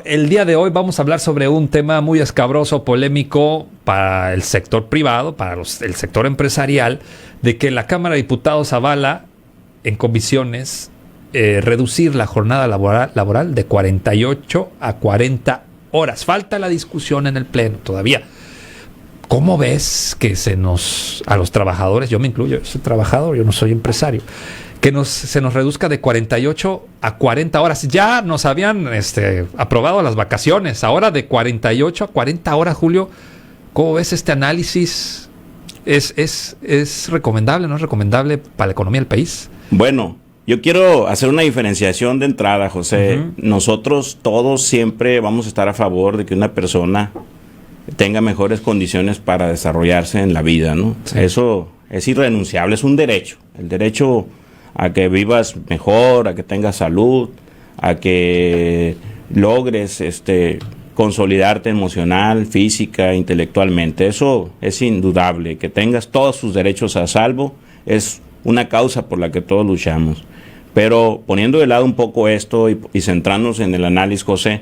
el día de hoy vamos a hablar sobre un tema muy escabroso, polémico para el sector privado, para el sector empresarial, de que la Cámara de Diputados avala en comisiones reducir la jornada laboral de 48 a 40 horas. Falta la discusión en el Pleno todavía. ¿Cómo ves que a los trabajadores, yo me incluyo, yo soy trabajador, yo no soy empresario, que se nos reduzca de 48 a 40 horas? Ya nos habían aprobado las vacaciones, ahora de 48 a 40 horas, Julio. ¿Cómo ves este análisis? ¿Es recomendable, no es recomendable para la economía del país? Bueno, yo quiero hacer una diferenciación de entrada, José. Nosotros todos siempre vamos a estar a favor de que una persona tenga mejores condiciones para desarrollarse en la vida, ¿no? Sí. Eso es irrenunciable, es un derecho. El derecho a que vivas mejor, a que tengas salud, a que logres consolidarte emocional, física, intelectualmente. Eso es indudable. Que tengas todos tus derechos a salvo es una causa por la que todos luchamos. Pero poniendo de lado un poco esto y centrándonos en el análisis, José,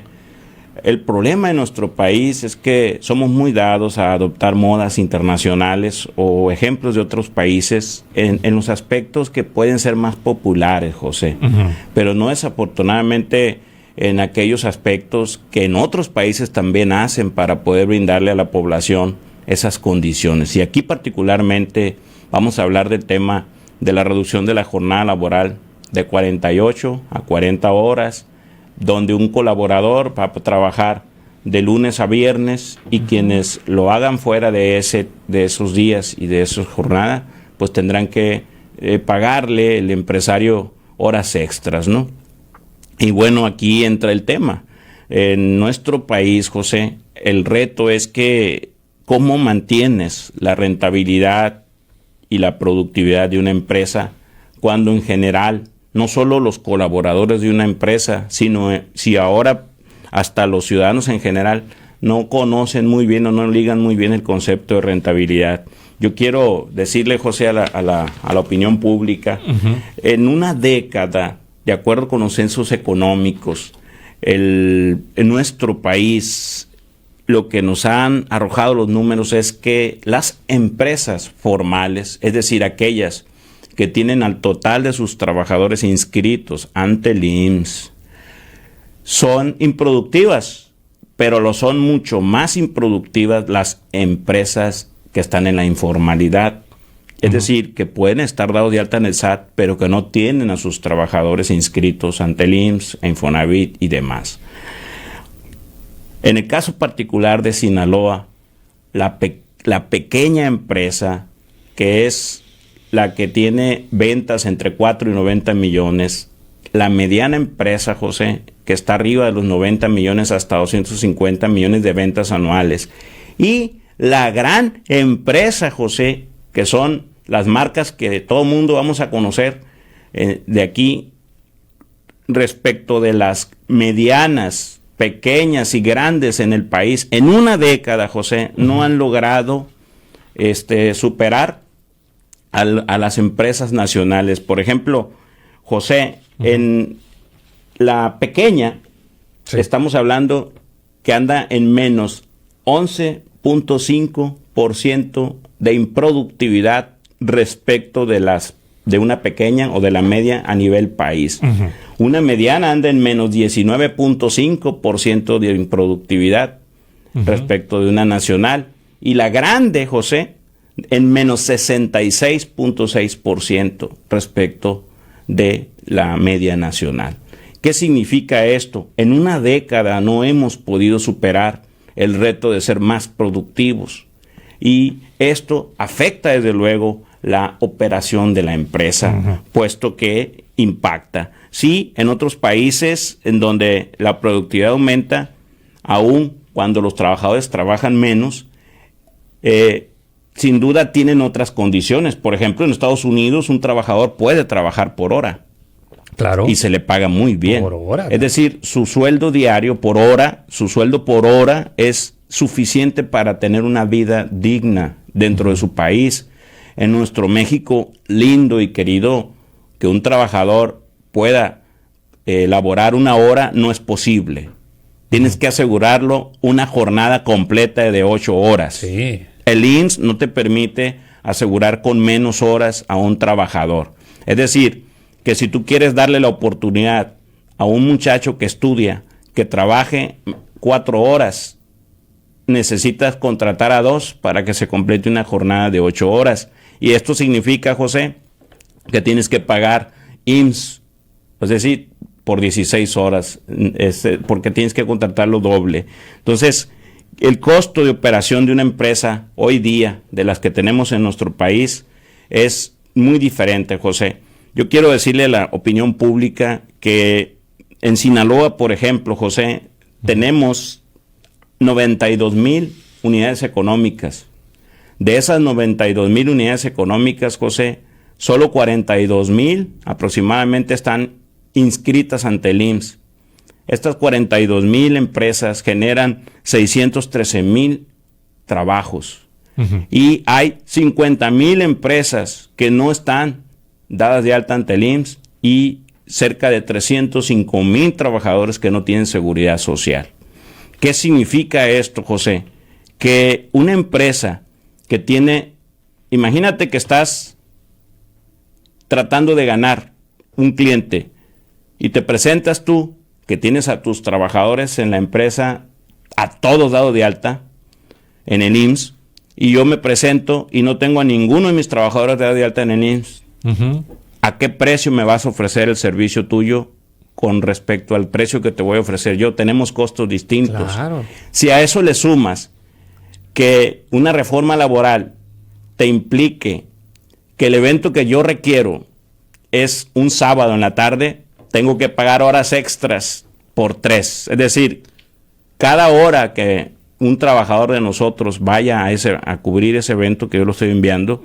el problema en nuestro país es que somos muy dados a adoptar modas internacionales o ejemplos de otros países en los aspectos que pueden ser más populares, José. Pero no desafortunadamente en aquellos aspectos que en otros países también hacen para poder brindarle a la población esas condiciones. Y aquí particularmente vamos a hablar del tema de la reducción de la jornada laboral de 48 a 40 horas, donde un colaborador va a trabajar de lunes a viernes y quienes lo hagan fuera de esos días y de esa jornada, pues tendrán que pagarle el empresario horas extras, ¿no? Y bueno, aquí entra el tema. En nuestro país, José, el reto es que cómo mantienes la rentabilidad y la productividad de una empresa cuando en general no solo los colaboradores de una empresa, sino si ahora hasta los ciudadanos en general no conocen muy bien o no ligan muy bien el concepto de rentabilidad. Yo quiero decirle, José, a la opinión pública, en una década, de acuerdo con los censos económicos, en nuestro país, lo que nos han arrojado los números es que las empresas formales, es decir, aquellas que tienen al total de sus trabajadores inscritos ante el IMSS, son improductivas, pero lo son mucho más improductivas las empresas que están en la informalidad. Es decir, que pueden estar dados de alta en el SAT, pero que no tienen a sus trabajadores inscritos ante el IMSS, Infonavit y demás. En el caso particular de Sinaloa, la pequeña empresa, que es la que tiene ventas entre 4 y 90 millones, la mediana empresa, José, que está arriba de los 90 millones hasta 250 millones de ventas anuales, y la gran empresa, José, que son las marcas que todo el mundo vamos a conocer de aquí, respecto de las medianas, pequeñas y grandes en el país, en una década, José, no han logrado superar a las empresas nacionales. Por ejemplo, José, en la pequeña, estamos hablando que anda en menos 11.5% de improductividad respecto de una pequeña o de la media a nivel país. Una mediana anda en menos 19.5% de improductividad respecto de una nacional. Y la grande, José, en menos 66.6% respecto de la media nacional. ¿Qué significa esto? En una década no hemos podido superar el reto de ser más productivos, y esto afecta desde luego la operación de la empresa, puesto que impacta. Sí, en otros países en donde la productividad aumenta, aun cuando los trabajadores trabajan menos, sin duda tienen otras condiciones. Por ejemplo, en Estados Unidos un trabajador puede trabajar por hora. Claro. Y se le paga muy bien. Por hora. Es decir, su sueldo diario por hora, su sueldo por hora es suficiente para tener una vida digna dentro de su país. En nuestro México lindo y querido, que un trabajador pueda laborar una hora no es posible. Tienes que asegurarlo una jornada completa de 8 horas. Sí. El IMSS no te permite asegurar con menos horas a un trabajador. Es decir, que si tú quieres darle la oportunidad a un muchacho que estudia, que trabaje 4 horas, necesitas contratar a 2 para que se complete una jornada de 8 horas. Y esto significa, José, que tienes que pagar IMSS, es decir, por 16 horas, porque tienes que contratarlo doble. Entonces, el costo de operación de una empresa hoy día, de las que tenemos en nuestro país, es muy diferente, José. Yo quiero decirle a la opinión pública que en Sinaloa, por ejemplo, José, tenemos 92,000 unidades económicas. De esas 92,000 unidades económicas, José, solo 42,000 aproximadamente están inscritas ante el IMSS. Estas 42,000 empresas generan 613,000 trabajos. Y hay 50,000 empresas que no están dadas de alta ante el IMSS y cerca de 305,000 trabajadores que no tienen seguridad social. ¿Qué significa esto, José? Que una empresa que tiene, imagínate que estás tratando de ganar un cliente y te presentas tú, que tienes a tus trabajadores en la empresa, a todos dados de alta en el IMSS, y yo me presento y no tengo a ninguno de mis trabajadores dados de alta en el IMSS. ¿A qué precio me vas a ofrecer el servicio tuyo con respecto al precio que te voy a ofrecer yo? Tenemos costos distintos. Claro. Si a eso le sumas que una reforma laboral te implique que el evento que yo requiero es un sábado en la tarde, tengo que pagar horas extras por 3. Es decir, cada hora que un trabajador de nosotros vaya a cubrir ese evento que yo lo estoy enviando,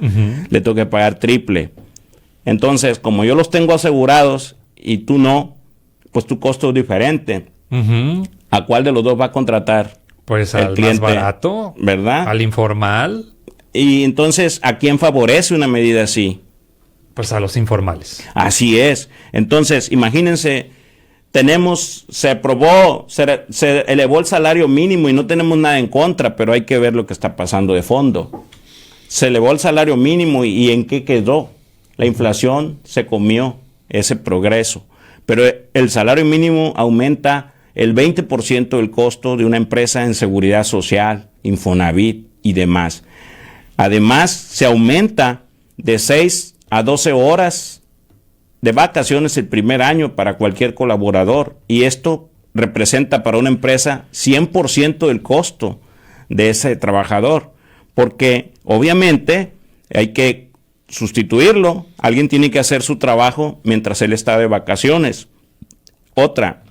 le tengo que pagar triple. Entonces, como yo los tengo asegurados y tú no, pues tu costo es diferente. ¿A cuál de los dos va a contratar? Pues el al cliente, más barato, ¿verdad? al informal. Y entonces, ¿a quién favorece una medida así? Pues a los informales. Así es. Entonces, imagínense, se aprobó, se elevó el salario mínimo y no tenemos nada en contra, pero hay que ver lo que está pasando de fondo. Se elevó el salario mínimo y ¿en qué quedó? La inflación se comió ese progreso. Pero el salario mínimo aumenta el 20% del costo de una empresa en seguridad social, Infonavit y demás. Además, se aumenta de 6 a 12 horas de vacaciones el primer año para cualquier colaborador. Y esto representa para una empresa 100% del costo de ese trabajador. Porque obviamente hay que sustituirlo. Alguien tiene que hacer su trabajo mientras él está de vacaciones. Otra,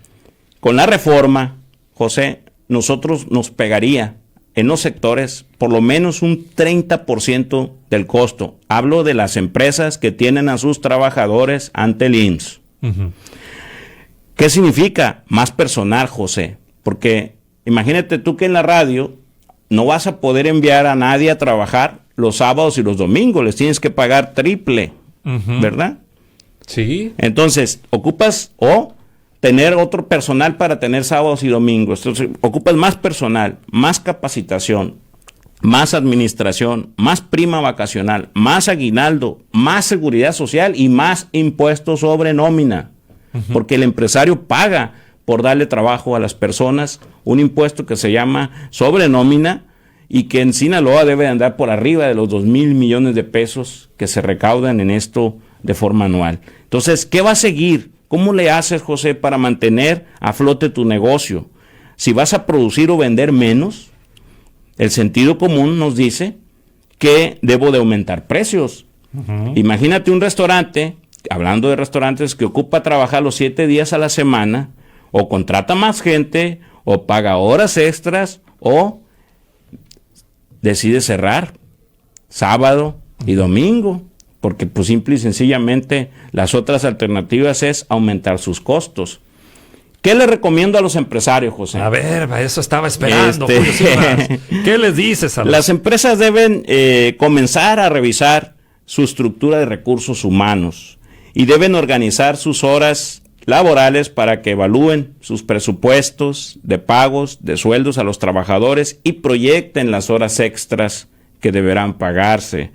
con la reforma, José, nosotros nos pegaría en los sectores por lo menos un 30% del costo. Hablo de las empresas que tienen a sus trabajadores ante el IMSS. ¿Qué significa? Más personal, José. Porque imagínate tú que en la radio no vas a poder enviar a nadie a trabajar los sábados y los domingos. Les tienes que pagar triple, ¿verdad? Sí. Entonces, ocupas tener otro personal para tener sábados y domingos. Entonces, ocupas más personal, más capacitación, más administración, más prima vacacional, más aguinaldo, más seguridad social y más impuestos sobre nómina. Porque el empresario paga por darle trabajo a las personas un impuesto que se llama sobre nómina y que en Sinaloa debe andar por arriba de los 2,000 millones de pesos que se recaudan en esto de forma anual. Entonces, ¿qué va a seguir? ¿Cómo le haces, José, para mantener a flote tu negocio? Si vas a producir o vender menos, el sentido común nos dice que debo de aumentar precios. Imagínate un restaurante, hablando de restaurantes, que ocupa trabajar los 7 días a la semana, o contrata más gente, o paga horas extras, o decide cerrar sábado y domingo. Porque pues simple y sencillamente las otras alternativas es aumentar sus costos. ¿Qué le recomiendo a los empresarios, José? A ver, eso estaba esperando. ¿Qué les dices a los... Las empresas deben comenzar a revisar su estructura de recursos humanos y deben organizar sus horas laborales para que evalúen sus presupuestos de pagos, de sueldos a los trabajadores y proyecten las horas extras que deberán pagarse.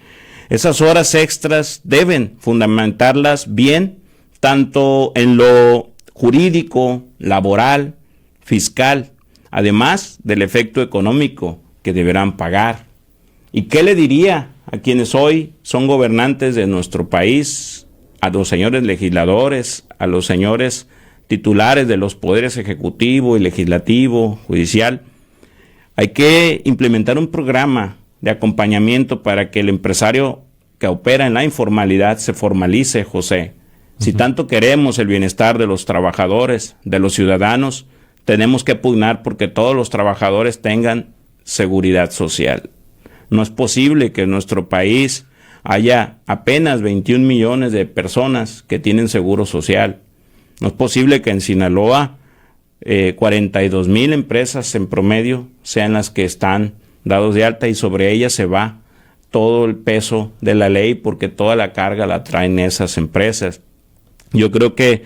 Esas horas extras deben fundamentarlas bien, tanto en lo jurídico, laboral, fiscal, además del efecto económico que deberán pagar. ¿Y qué le diría a quienes hoy son gobernantes de nuestro país, a los señores legisladores, a los señores titulares de los poderes ejecutivo y legislativo, judicial? Hay que implementar un programa de acompañamiento para que el empresario que opera en la informalidad se formalice, José. Si tanto queremos el bienestar de los trabajadores, de los ciudadanos, tenemos que pugnar porque todos los trabajadores tengan seguridad social. No es posible que en nuestro país haya apenas 21 millones de personas que tienen seguro social. No es posible que en Sinaloa 42,000 empresas en promedio sean las que están dados de alta y sobre ellas se va todo el peso de la ley porque toda la carga la traen esas empresas. Yo creo que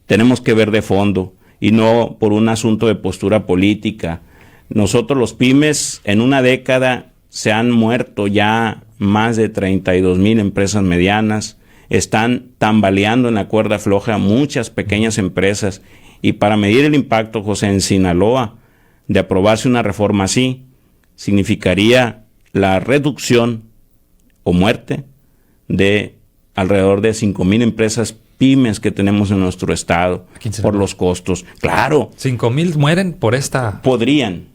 tenemos que ver de fondo y no por un asunto de postura política. Nosotros los pymes en una década se han muerto ya más de 32,000 empresas medianas, están tambaleando en la cuerda floja muchas pequeñas empresas y para medir el impacto, José, en Sinaloa, de aprobarse una reforma así, significaría la reducción o muerte de alrededor de 5,000 empresas pymes que tenemos en nuestro estado por los costos. Claro. 5,000 mueren por esta. Podrían.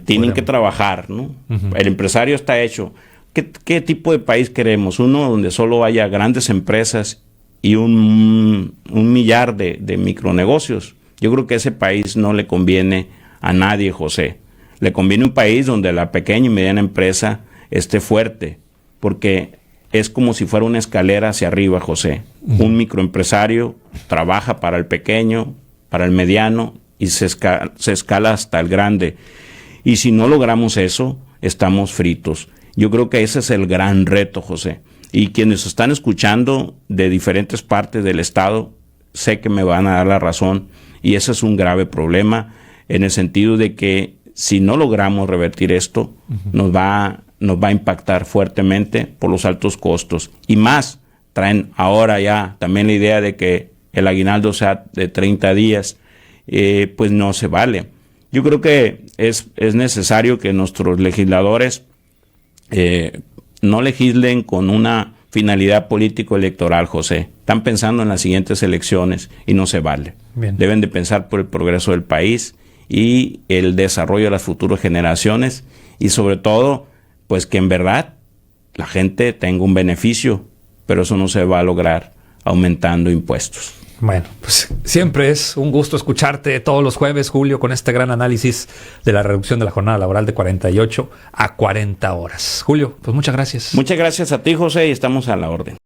Tienen que trabajar, ¿no? El empresario está hecho. ¿Qué tipo de país queremos? Uno donde solo haya grandes empresas y un millar de micronegocios. Yo creo que ese país no le conviene a nadie, José. Le conviene un país donde la pequeña y mediana empresa esté fuerte, porque es como si fuera una escalera hacia arriba, José. Un microempresario trabaja para el pequeño, para el mediano y se escala hasta el grande. Y si no logramos eso, estamos fritos. Yo creo que ese es el gran reto, José. Y quienes están escuchando de diferentes partes del estado, sé que me van a dar la razón. Y ese es un grave problema en el sentido de que si no logramos revertir esto, nos va a impactar fuertemente por los altos costos. Y más, traen ahora ya también la idea de que el aguinaldo sea de 30 días, pues no se vale. Yo creo que es necesario que nuestros legisladores no legislen con una finalidad político-electoral, José. Están pensando en las siguientes elecciones y no se vale. Bien. Deben de pensar por el progreso del país y el desarrollo de las futuras generaciones y sobre todo, pues que en verdad la gente tenga un beneficio, pero eso no se va a lograr aumentando impuestos. Bueno, pues siempre es un gusto escucharte todos los jueves, Julio, con este gran análisis de la reducción de la jornada laboral de 48 a 40 horas. Julio, pues muchas gracias. Muchas gracias a ti, José, y estamos a la orden.